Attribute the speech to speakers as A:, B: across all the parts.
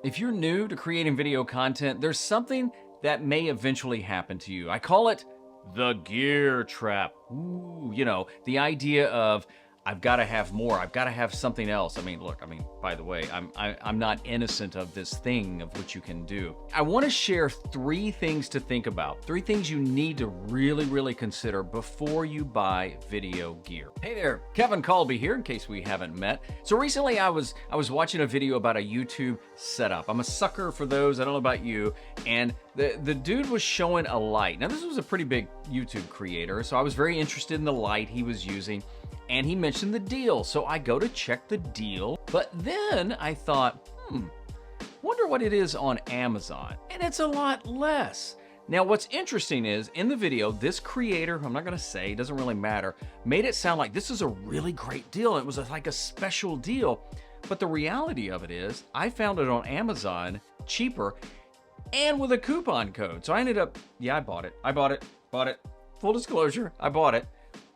A: If you're new to creating video content, there's something that may eventually happen to you. I call it the gear trap. Ooh, the idea of I've got to have more. I've got to have something else. Look, by the way, I'm not innocent of this thing of which you can do. I want to share 3 things to think about. 3 things you need to really consider before you buy video gear. Hey there, Kevin Colby here, in case we haven't met. So recently I was watching a video about a YouTube setup. I'm a sucker for those. I don't know about you. And the dude was showing a light. Now this was a pretty big YouTube creator, so I was very interested in the light he was using. And he mentioned the deal, so I go to check the deal. But then I thought, wonder what it is on Amazon. And it's a lot less. Now, what's interesting is, in the video, this creator, I'm not gonna say, it doesn't really matter, made it sound like this is a really great deal. It was like a special deal. But the reality of it is, I found it on Amazon cheaper and with a coupon code. So I ended up, I bought it. Full disclosure, I bought it.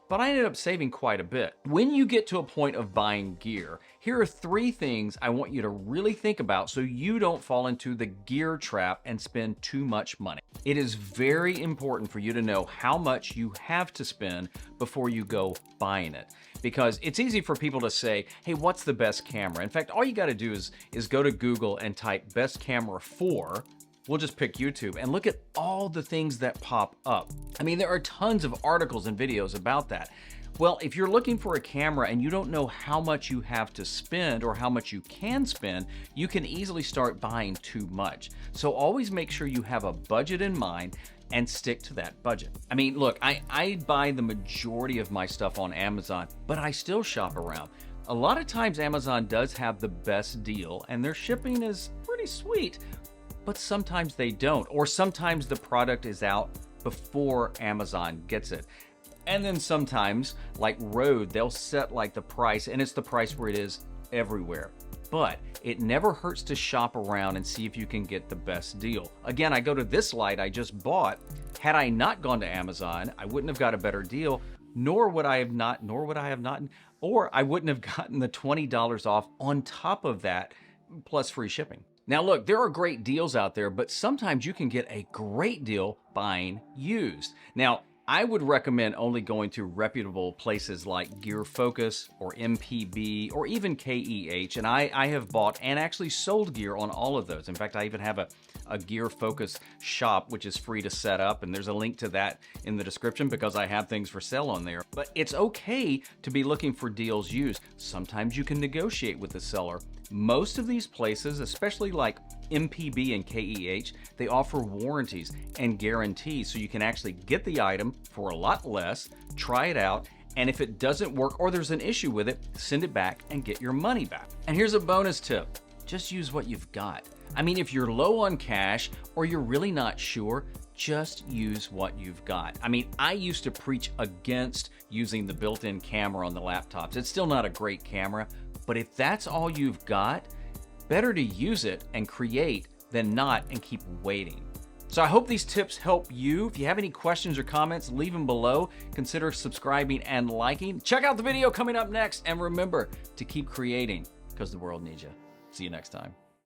A: But I ended up saving quite a bit. When you get to a point of buying gear, here are 3 things I want you to really think about so you don't fall into the gear trap and spend too much money. It is very important for you to know how much you have to spend before you go buying it. Because it's easy for people to say, hey, what's the best camera? In fact, all you gotta do is go to Google and type best camera for. We'll just pick YouTube and look at all the things that pop up. There are tons of articles and videos about that. Well, if you're looking for a camera and you don't know how much you have to spend or how much you can spend, you can easily start buying too much. So always make sure you have a budget in mind and stick to that budget. Look, I buy the majority of my stuff on Amazon, but I still shop around. A lot of times Amazon does have the best deal and their shipping is pretty sweet. But sometimes they don't, or sometimes the product is out before Amazon gets it. And then sometimes, like Rode, they'll set like the price, and it's the price where it is everywhere. But it never hurts to shop around and see if you can get the best deal. Again, I go to this light I just bought. Had I not gone to Amazon, I wouldn't have got a better deal, or I wouldn't have gotten the $20 off on top of that, plus free shipping. Now look, there are great deals out there, but sometimes you can get a great deal buying used. Now, I would recommend only going to reputable places like Gear Focus or MPB or even KEH, and I have bought and actually sold gear on all of those. In fact, I even have a Gear Focus shop, which is free to set up, and there's a link to that in the description because I have things for sale on there. But it's okay to be looking for deals used. Sometimes you can negotiate with the seller. Most of these places, especially like MPB and KEH, they offer warranties and guarantees so you can actually get the item for a lot less, try it out, and if it doesn't work or there's an issue with it, send it back and get your money back. And here's a bonus tip. Just use what you've got. If you're low on cash or you're really not sure, just use what you've got. I used to preach against using the built-in camera on the laptops. It's still not a great camera, but if that's all you've got, better to use it and create than not and keep waiting. So I hope these tips help you. If you have any questions or comments, leave them below. Consider subscribing and liking. Check out the video coming up next, and remember to keep creating because the world needs you. See you next time.